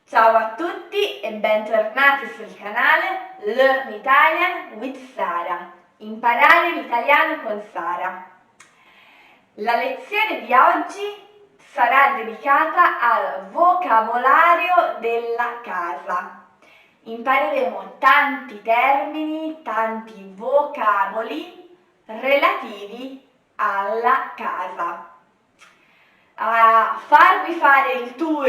Ciao a tutti e bentornati sul canale Learn Italian with Sara. Imparare l'italiano con Sara. La lezione di oggi sarà dedicata al vocabolario della casa. Impareremo tanti termini, tanti vocaboli relativi alla casa. A farvi fare il tour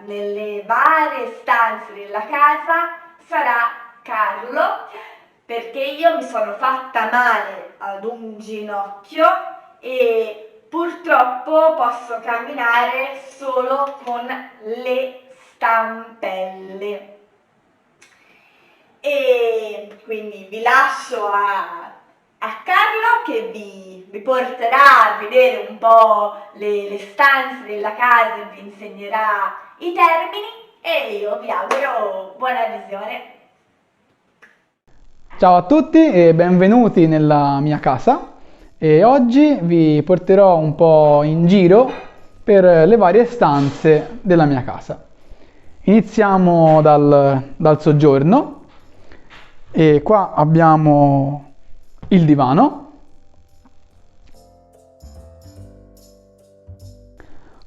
nelle varie stanze della casa sarà Carlo, perché io mi sono fatta male ad un ginocchio e purtroppo posso camminare solo con le stampelle. E quindi vi lascio a Carlo che vi porterà a vedere un po' le stanze della casa e vi insegnerà i termini e io vi auguro buona visione. Ciao a tutti e benvenuti nella mia casa e oggi vi porterò un po' in giro per le varie stanze della mia casa. Iniziamo dal soggiorno e qua abbiamo il divano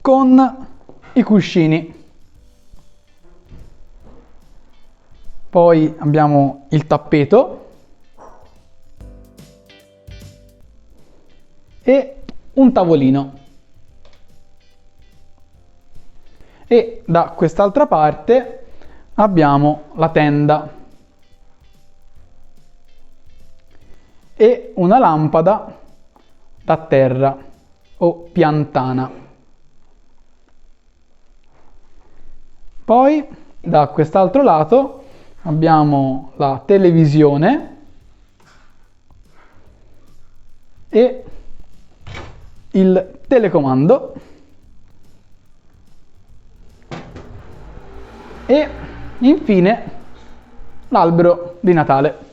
con i cuscini. Poi abbiamo il tappeto e un tavolino. E da quest'altra parte abbiamo la tenda e una lampada da terra o piantana. Poi da quest'altro lato abbiamo la televisione e il telecomando e infine l'albero di Natale.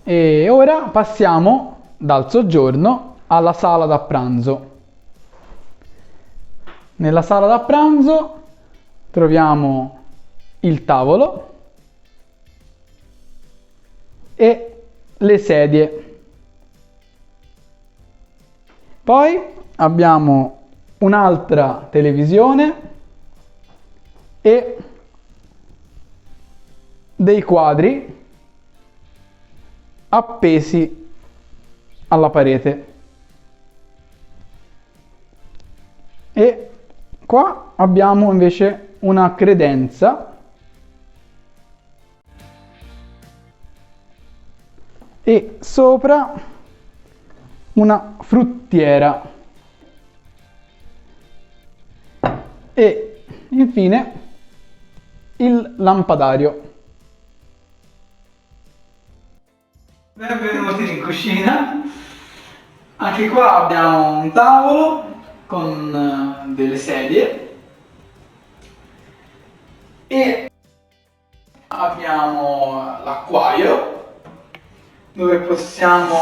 E ora passiamo dal soggiorno alla sala da pranzo. Nella sala da pranzo troviamo il tavolo e le sedie. Poi abbiamo un'altra televisione e dei quadri appesi alla parete. E qua abbiamo invece una credenza e sopra una fruttiera e infine il lampadario. Benvenuti in cucina. Anche qua abbiamo un tavolo con delle sedie e abbiamo l'acquario dove possiamo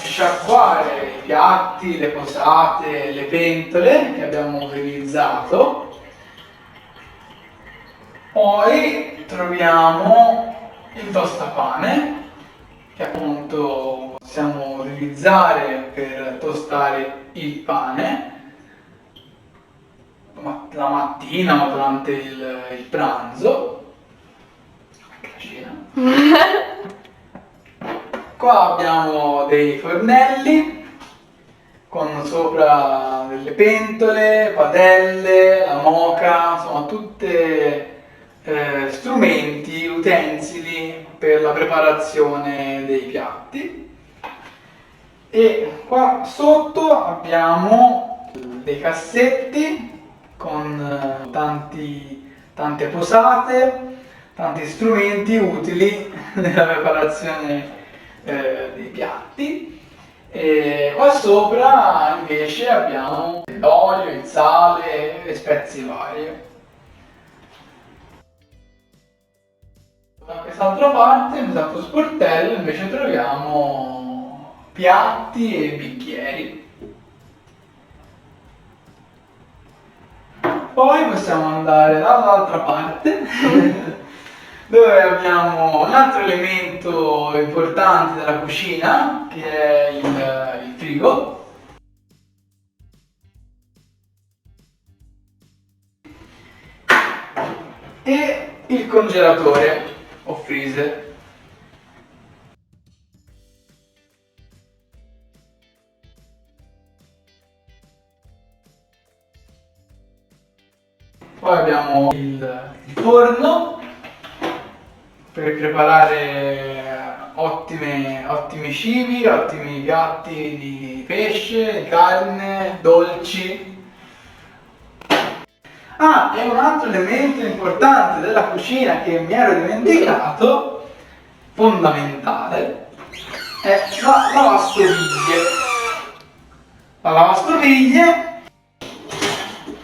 sciacquare i piatti, le posate, le pentole che abbiamo utilizzato. Poi troviamo il tostapane che appunto possiamo utilizzare per tostare il pane la mattina o durante il pranzo. Qua abbiamo dei fornelli con sopra delle pentole, padelle, la moka, insomma tutte strumenti, utensili per la preparazione dei piatti. E qua sotto abbiamo dei cassetti con tante posate, tanti strumenti utili nella preparazione dei piatti. E qua sopra invece abbiamo l'olio, il sale e spezie varie. quest'altra parte, in quest'altro sportello, invece troviamo piatti e bicchieri. Poi possiamo andare dall'altra parte dove abbiamo un altro elemento importante della cucina che è il frigo. E il congelatore o freezer. Poi abbiamo il forno per preparare ottimi cibi, ottimi piatti di pesce, di carne, dolci. Ah, e un altro elemento importante della cucina che mi ero dimenticato, fondamentale, è la lavastoviglie. La lavastoviglie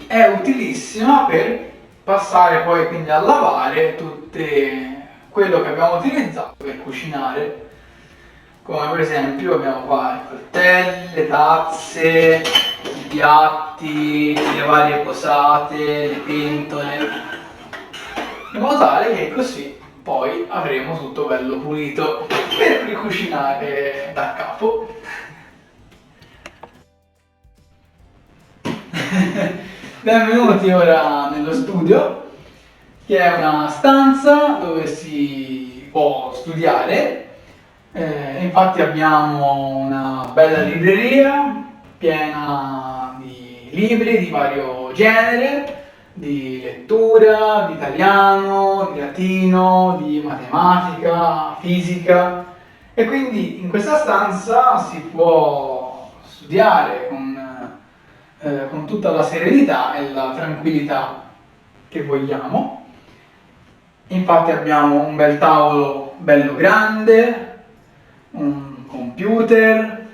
è utilissima per passare poi quindi a lavare tutte quello che abbiamo utilizzato per cucinare, come per esempio abbiamo qua i coltelli, le tazze, i piatti, le varie posate, le pentole, in modo tale che così poi avremo tutto bello pulito per ricucinare da capo. Benvenuti ora nello studio, che è una stanza dove si può studiare. Infatti abbiamo una bella libreria piena di libri di vario genere, di lettura, di italiano, di latino, di matematica, fisica, e quindi in questa stanza si può studiare con tutta la serenità e la tranquillità che vogliamo. Infatti abbiamo un bel tavolo bello grande, un computer,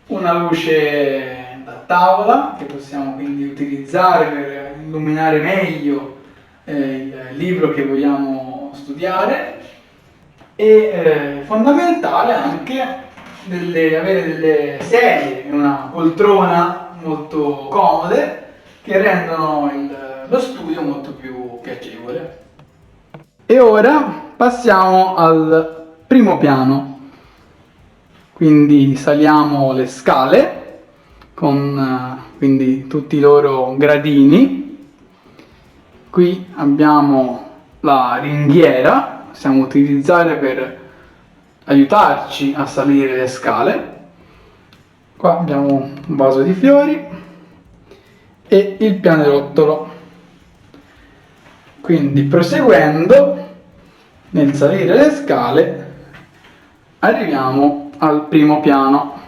una luce da tavola che possiamo quindi utilizzare per illuminare meglio il libro che vogliamo studiare, e fondamentale anche avere delle sedie e una poltrona molto comode che rendono lo studio molto più piacevole. E ora passiamo al primo piano, quindi saliamo le scale con quindi tutti i loro gradini. Qui abbiamo la ringhiera, possiamo utilizzare per aiutarci a salire le scale. Qua abbiamo un vaso di fiori e il pianerottolo. Quindi proseguendo nel salire le scale arriviamo al primo piano.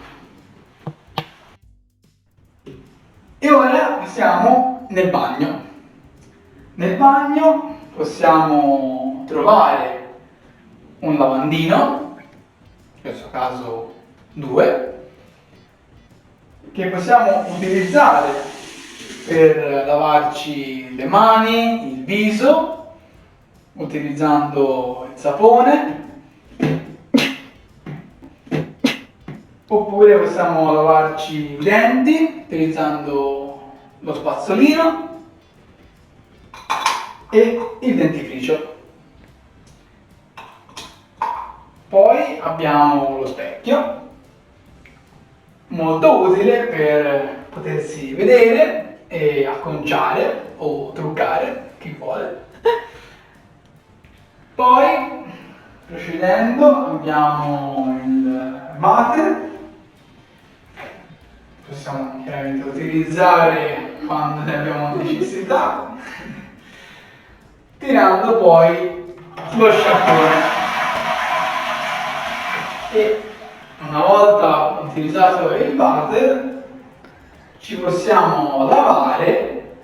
E ora siamo nel bagno. Nel bagno possiamo trovare un lavandino, in questo caso 2, che possiamo utilizzare per lavarci le mani, il viso, utilizzando il sapone, oppure possiamo lavarci i denti utilizzando lo spazzolino e il dentifricio. Poi abbiamo lo specchio, molto utile per potersi vedere e acconciare o truccare, chi vuole. Poi, procedendo, abbiamo il water, possiamo chiaramente utilizzare quando ne abbiamo necessità, tirando poi lo sciacquone. E una volta utilizzato il water ci possiamo lavare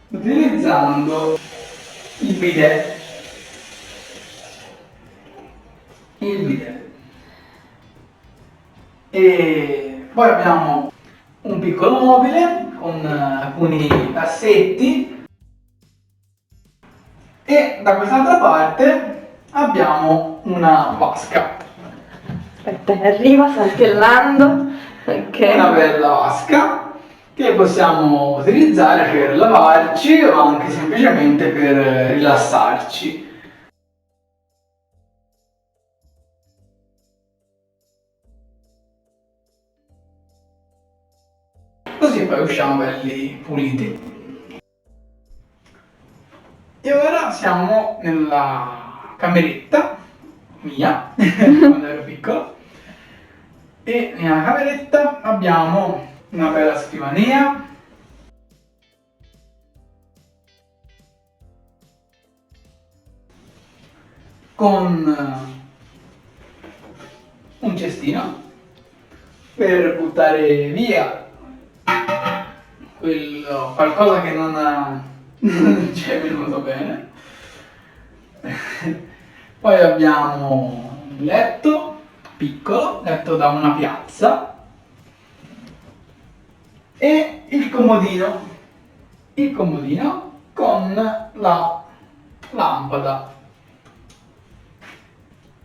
utilizzando il bidet. E poi abbiamo un piccolo mobile con alcuni tassetti E da quest'altra parte abbiamo una vasca. Aspetta, che arriva saltellando. Ok. Una bella vasca che possiamo utilizzare per lavarci o anche semplicemente per rilassarci. Così poi usciamo belli puliti. E ora siamo nella cameretta mia, quando ero piccolo. E nella cameretta abbiamo una bella scrivania, con un cestino per buttare via qualcosa che non ci è venuto bene. Poi abbiamo un letto piccolo, letto da una piazza, e il comodino con la lampada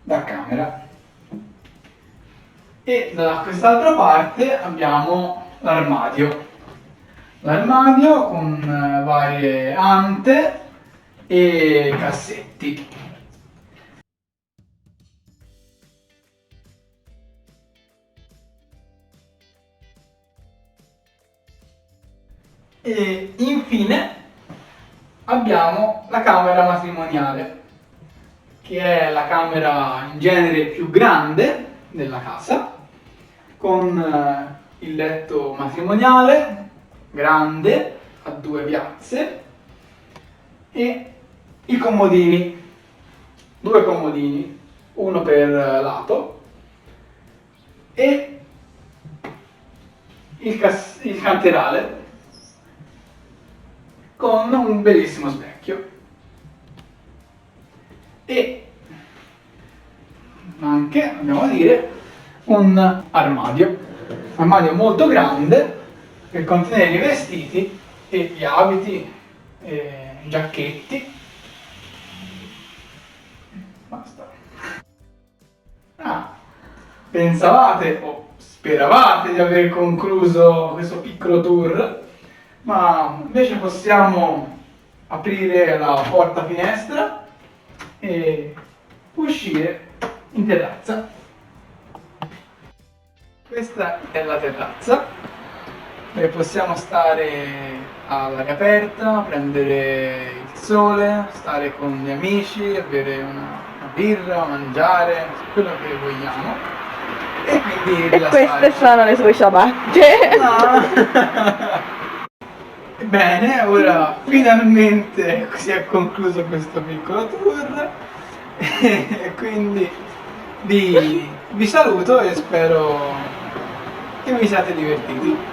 da camera. E da quest'altra parte abbiamo l'armadio con varie ante e cassetti. E infine abbiamo la camera matrimoniale, che è la camera in genere più grande della casa, con il letto matrimoniale grande a 2 piazze e i comodini, 2 comodini, uno per lato, e il canterale con un bellissimo specchio. E anche, andiamo a dire, un armadio molto grande per contenere i vestiti e gli abiti e i giacchetti. Basta. Pensavate o speravate di aver concluso questo piccolo tour, ma invece possiamo aprire la porta finestra e uscire in terrazza. Questa è la terrazza dove possiamo stare all'aria aperta, prendere il sole, stare con gli amici, bere una birra, mangiare, quello che vogliamo, e quindi E rilassarci. queste sono le sue ciabatte. Bene, ora finalmente si è concluso questo piccolo tour e quindi vi saluto e spero che vi siate divertiti.